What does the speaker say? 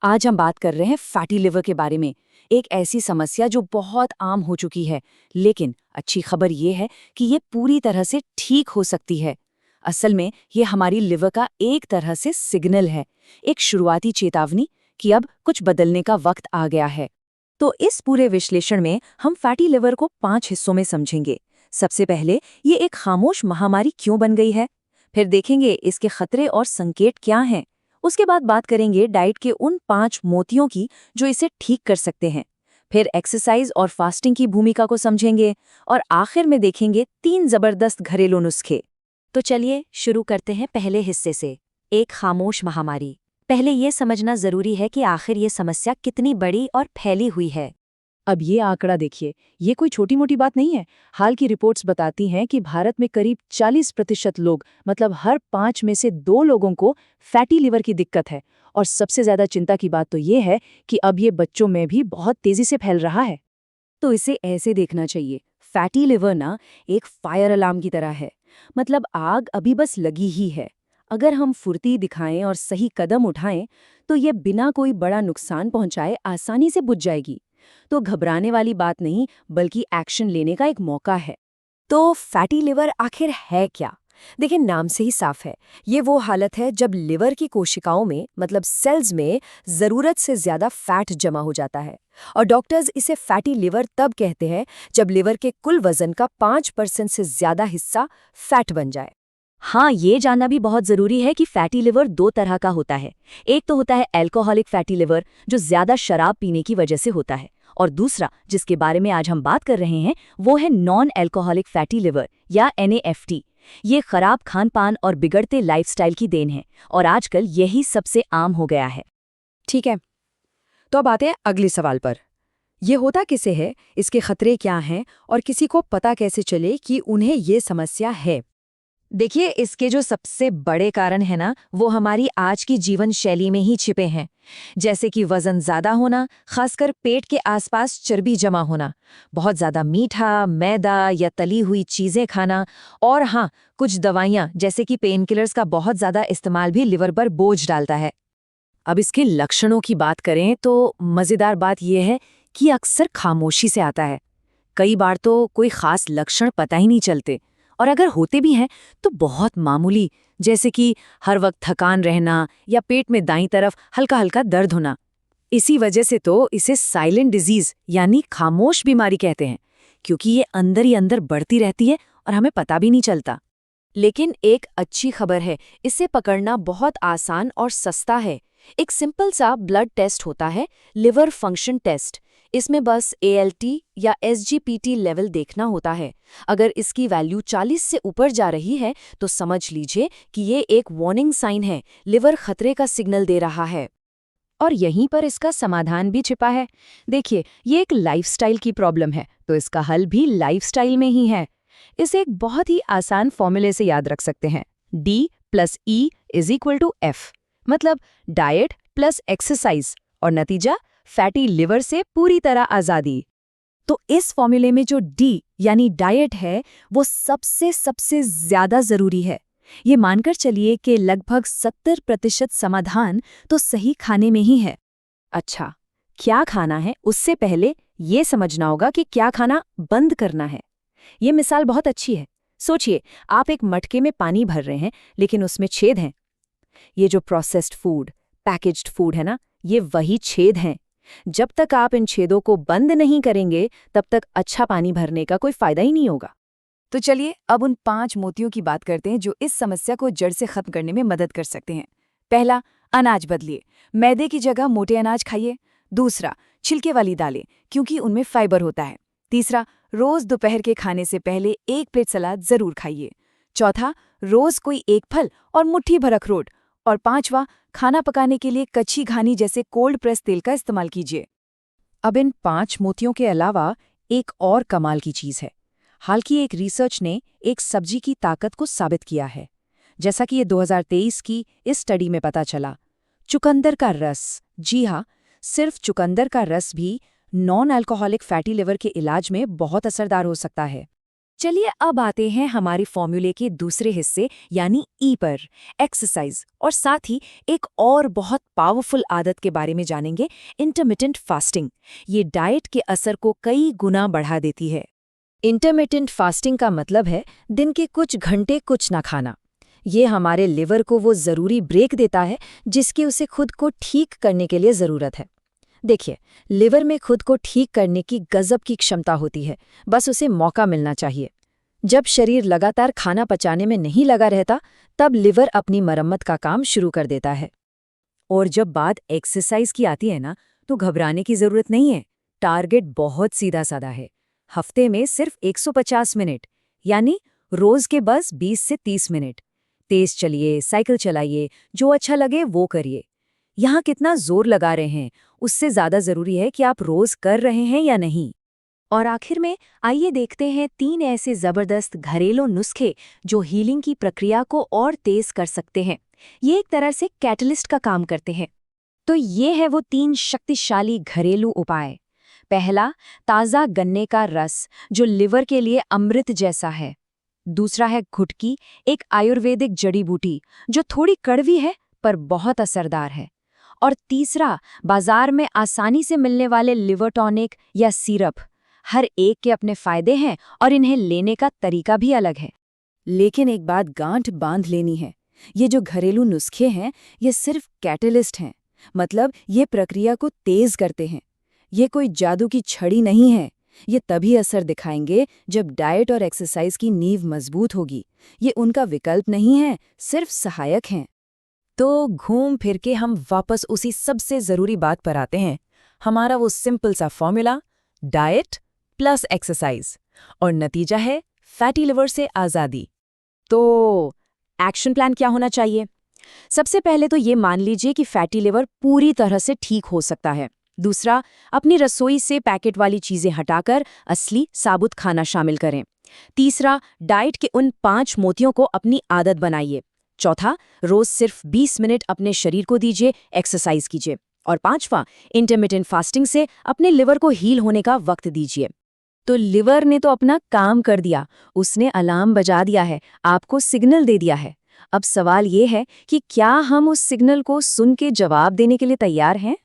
आज हम बात कर रहे हैं फैटी लिवर के बारे में। एक ऐसी समस्या जो बहुत आम हो चुकी है, लेकिन अच्छी खबर ये है कि ये पूरी तरह से ठीक हो सकती है। असल में ये हमारी लिवर का एक तरह से सिग्नल है, एक शुरुआती चेतावनी कि अब कुछ बदलने का वक्त आ गया है। तो इस पूरे विश्लेषण में हम फैटी लिवर को 5 हिस्सों में समझेंगे। सबसे पहले, ये एक खामोश महामारी क्यों बन गई है। फिर देखेंगे इसके खतरे और संकेत क्या हैं। उसके बाद बात करेंगे डाइट के उन 5 मोतियों की जो इसे ठीक कर सकते हैं। फिर एक्सरसाइज और फास्टिंग की भूमिका को समझेंगे और आखिर में देखेंगे 3 जबरदस्त घरेलू नुस्खे। तो चलिए शुरू करते हैं पहले हिस्से से, एक खामोश महामारी। पहले ये समझना जरूरी है कि आखिर ये समस्या कितनी बड़ी और फैली हुई है। अब ये आंकड़ा देखिए, ये कोई छोटी मोटी बात नहीं है। हाल की रिपोर्ट्स बताती हैं कि भारत में करीब 40% लोग, मतलब हर 5 में से 2 लोगों को फैटी लिवर की दिक्कत है। और सबसे ज्यादा चिंता की बात तो ये है कि अब ये बच्चों में भी बहुत तेजी से फैल रहा है। तो इसे ऐसे देखना चाहिए, फैटी लिवर ना एक फायर अलार्म की तरह है। मतलब आग अभी बस लगी ही है। अगर हम फुर्ती दिखाएं और सही कदम उठाएं तो ये बिना कोई बड़ा नुकसान पहुंचाए आसानी से बुझ जाएगी। तो घबराने वाली बात नहीं, बल्कि एक्शन लेने का एक मौका है। तो फैटी लिवर आखिर है क्या? देखिए, नाम से ही साफ है। ये वो हालत है जब लिवर की कोशिकाओं में, मतलब सेल्स में, जरूरत से ज्यादा फैट जमा हो जाता है। और डॉक्टर्स इसे फैटी लिवर तब कहते हैं जब लिवर के कुल वजन का 5% से ज्यादा हिस्सा फैट बन जाए। हाँ, ये जानना भी बहुत जरूरी है कि फैटी लिवर 2 तरह का होता है। एक तो होता है अल्कोहलिक फैटी लिवर, जो ज्यादा शराब पीने की वजह से होता है। और दूसरा, जिसके बारे में आज हम बात कर रहे हैं, वो है नॉन अल्कोहलिक फैटी लिवर या NAFT। ये खराब खान पान और बिगड़ते लाइफस्टाइल की देन है, और आजकल यही सबसे आम हो गया है। ठीक है, तो अब आते हैं अगले सवाल पर। ये होता किसे है, इसके खतरे क्या हैं, और किसी को पता कैसे चले कि उन्हें ये समस्या है? देखिए, इसके जो सबसे बड़े कारण है ना, वो हमारी आज की जीवन शैली में ही छिपे हैं। जैसे कि वजन ज्यादा होना, खासकर पेट के आसपास चर्बी जमा होना, बहुत ज्यादा मीठा, मैदा या तली हुई चीजें खाना, और हाँ, कुछ दवाइयाँ जैसे कि पेन किलर्स का बहुत ज्यादा इस्तेमाल भी लिवर पर बोझ डालता है। अब इसके लक्षणों की बात करें तो मजेदार बात यह है कि अक्सर खामोशी से आता है। कई बार तो कोई खास लक्षण पता ही नहीं चलते, और अगर होते भी हैं तो बहुत मामूली, जैसे कि हर वक्त थकान रहना या पेट में दाईं तरफ हल्का हल्का दर्द होना। इसी वजह से तो इसे साइलेंट डिजीज यानी खामोश बीमारी कहते हैं, क्योंकि ये अंदर ही अंदर बढ़ती रहती है और हमें पता भी नहीं चलता। लेकिन एक अच्छी खबर है, इसे पकड़ना बहुत आसान और सस्ता है। एक सिंपल सा ब्लड टेस्ट होता है, लिवर फंक्शन टेस्ट। इसमें बस ALT या SGPT लेवल देखना होता है। अगर इसकी वैल्यू 40 से ऊपर जा रही है तो समझ लीजिए कि ये एक वार्निंग साइन है, लिवर खतरे का सिग्नल दे रहा है। और यहीं पर इसका समाधान भी छिपा है। देखिए, ये एक लाइफस्टाइल की प्रॉब्लम है, तो इसका हल भी लाइफस्टाइल में ही है। इसे एक बहुत ही आसान फॉर्मूले से याद रख सकते हैं। D+E=F, मतलब डाइट प्लस एक्सरसाइज, और नतीजा फैटी लिवर से पूरी तरह आज़ादी। तो इस फॉर्मूले में जो D यानी डाइट है, वो सबसे सबसे ज्यादा जरूरी है। ये मानकर चलिए कि लगभग 70% समाधान तो सही खाने में ही है। अच्छा, क्या खाना है, उससे पहले ये समझना होगा कि क्या खाना बंद करना है। ये मिसाल बहुत अच्छी है। सोचिए, आप एक मटके में पानी भर रहे हैं, लेकिन उसमें छेद हैं। ये जो प्रोसेस्ड फूड, पैकेज्ड फूड है ना, ये वही छेद हैं। जब तक आप इन छेदों को बंद नहीं करेंगे, तब तक अच्छा पानी भरने का कोई फायदा ही नहीं होगा। तो चलिए अब उन 5 मोतियों की बात करते हैं जो इस समस्या को जड़ से खत्म करने में मदद कर सकते हैं। पहला, अनाज बदलिए। मैदे की जगह मोटे अनाज खाइए। दूसरा, छिलके वाली दालें, क्योंकि उनमें फाइबर होता है। तीसरा, रोज दोपहर के खाने से पहले 1 प्लेट सलाद जरूर खाइए। चौथा, रोज कोई एक फल और मुट्ठी भर अखरोट। और पांचवा, खाना पकाने के लिए कच्ची घानी जैसे कोल्ड प्रेस तेल का इस्तेमाल कीजिए। अब इन 5 मोतियों के अलावा एक और कमाल की चीज है। हाल की एक रिसर्च ने एक सब्जी की ताकत को साबित किया है। जैसा कि ये 2023 की इस स्टडी में पता चला, चुकंदर का रस, जी हाँ, सिर्फ चुकंदर का रस भी नॉन अल्कोहलिक फैटी लिवर के इलाज में बहुत असरदार हो सकता है। चलिए अब आते हैं हमारे फॉर्मूले के दूसरे हिस्से यानी ई पर, एक्सरसाइज, और साथ ही एक और बहुत पावरफुल आदत के बारे में जानेंगे, इंटरमिटेंट फास्टिंग। ये डाइट के असर को कई गुना बढ़ा देती है। इंटरमिटेंट फास्टिंग का मतलब है दिन के कुछ घंटे कुछ ना खाना। ये हमारे लिवर को वो ज़रूरी ब्रेक देता है जिसकी उसे खुद को ठीक करने के लिए ज़रूरत है। देखिए, लिवर में खुद को ठीक करने की गजब की क्षमता होती है, बस उसे मौका मिलना चाहिए। जब शरीर लगातार खाना पचाने में नहीं लगा रहता, तब लिवर अपनी मरम्मत का काम शुरू कर देता है। और जब बात एक्सरसाइज की आती है ना, तो घबराने की जरूरत नहीं है। टारगेट बहुत सीधा साधा है, हफ्ते में सिर्फ 150 मिनट, यानी रोज के बस 20 से 30 मिनट। तेज चलिए, साइकिल चलाइए, जो अच्छा लगे वो करिए। यहाँ कितना जोर लगा रहे हैं उससे ज्यादा जरूरी है कि आप रोज कर रहे हैं या नहीं। और आखिर में आइए देखते हैं 3 ऐसे जबरदस्त घरेलू नुस्खे जो हीलिंग की प्रक्रिया को और तेज कर सकते हैं। ये एक तरह से कैटलिस्ट का काम करते हैं। तो ये है वो 3 शक्तिशाली घरेलू उपाय। पहला, ताज़ा गन्ने का रस जो लिवर के लिए अमृत जैसा है। दूसरा है घुटकी, एक आयुर्वेदिक जड़ी बूटी जो थोड़ी कड़वी है पर बहुत असरदार है। और तीसरा, बाजार में आसानी से मिलने वाले लिवर टॉनिक या सिरप। हर एक के अपने फायदे हैं और इन्हें लेने का तरीका भी अलग है। लेकिन एक बात गांठ बांध लेनी है, ये जो घरेलू नुस्खे हैं ये सिर्फ कैटलिस्ट हैं, मतलब ये प्रक्रिया को तेज करते हैं। ये कोई जादू की छड़ी नहीं है। ये तभी असर दिखाएंगे जब डाइट और एक्सरसाइज की नींव मजबूत होगी। ये उनका विकल्प नहीं है, सिर्फ सहायक हैं। तो घूम फिर के हम वापस उसी सबसे ज़रूरी बात पर आते हैं, हमारा वो सिंपल सा फॉर्मूला, डाइट प्लस एक्सरसाइज, और नतीजा है फैटी लिवर से आज़ादी। तो एक्शन प्लान क्या होना चाहिए? सबसे पहले तो ये मान लीजिए कि फैटी लिवर पूरी तरह से ठीक हो सकता है। दूसरा, अपनी रसोई से पैकेट वाली चीज़ें हटाकर असली साबुत खाना शामिल करें। तीसरा, डाइट के उन 5 मोतियों को अपनी आदत बनाइए। चौथा, रोज सिर्फ 20 मिनट अपने शरीर को दीजिए, एक्सरसाइज कीजिए। और पांचवा, इंटरमिटेंट फास्टिंग से अपने लिवर को हील होने का वक्त दीजिए। तो लिवर ने तो अपना काम कर दिया, उसने अलार्म बजा दिया है, आपको सिग्नल दे दिया है। अब सवाल ये है कि क्या हम उस सिग्नल को सुन के जवाब देने के लिए तैयार हैं?